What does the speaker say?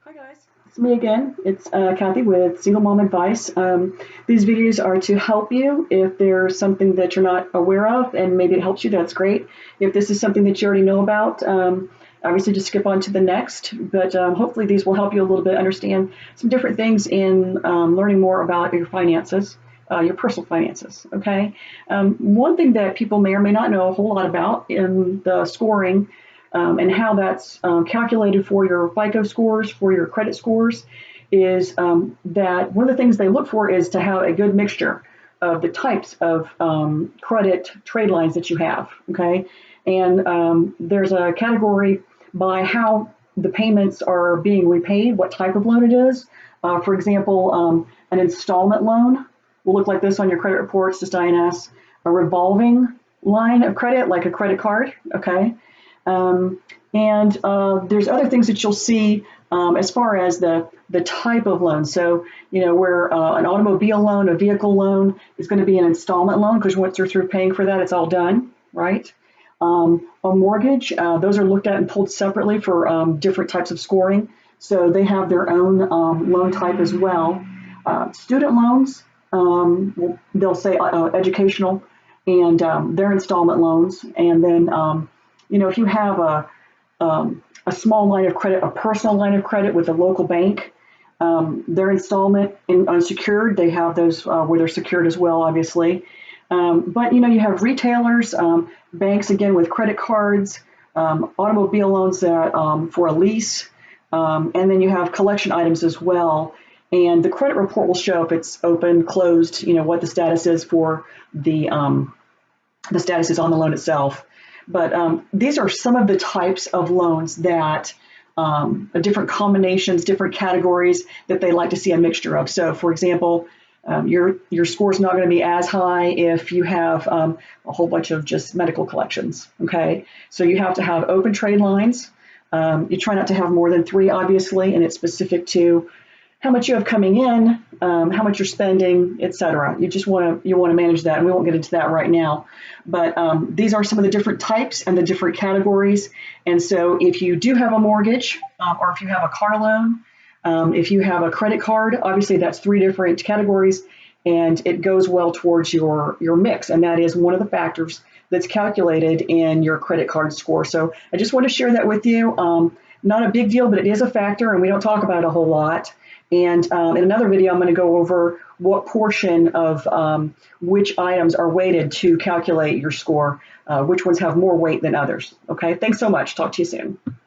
Hi guys, it's me again. It's Kathy with Single Mom Advice. These videos are to help you if there's something that you're not aware of and maybe it helps you, that's great. If this is something that you already know about, obviously just skip on to the next, but hopefully these will help you a little bit understand some different things in learning more about your finances, your personal finances, okay? One thing that people may or may not know a whole lot about in the scoring and how that's calculated for your FICO scores, for your credit scores, is that one of the things they look for is to have a good mixture of the types of credit trade lines that you have, okay? And there's a category by how the payments are being repaid, what type of loan it is. For example, an installment loan will look like this on your credit reports, just INS. A revolving line of credit, like a credit card, okay? And there's other things that you'll see as far as the type of loan. So, you know, where an automobile loan, a vehicle loan is going to be an installment loan because once you're through paying for that, it's all done, right? A mortgage, those are looked at and pulled separately for different types of scoring. So they have their own loan type as well. Student loans, they'll say educational, and they're installment loans. And then you know, if you have a small line of credit, a personal line of credit with a local bank, their installment in unsecured, they have those where they're secured as well, obviously. But you know, you have retailers, banks again with credit cards, automobile loans that for a lease, and then you have collection items as well. And the credit report will show if it's open, closed, you know, what the status is for the status is on the loan itself. But these are some of the types of loans that different combinations, different categories that they like to see a mixture of. So, for example, your score is not going to be as high if you have a whole bunch of just medical collections. Okay, so you have to have open trade lines. You try not to have more than 3, obviously, and it's specific to how much you have coming in, how much you're spending, etc. You just want to manage that, and we won't get into that right now. But these are some of the different types and the different categories. And so, if you do have a mortgage, or if you have a car loan, if you have a credit card, obviously that's 3 different categories, and it goes well towards your mix, and that is one of the factors that's calculated in your credit card score. So I just want to share that with you. Not a big deal, but it is a factor, and we don't talk about it a whole lot. And in another video, I'm going to go over what portion of which items are weighted to calculate your score, which ones have more weight than others. Okay, thanks so much. Talk to you soon.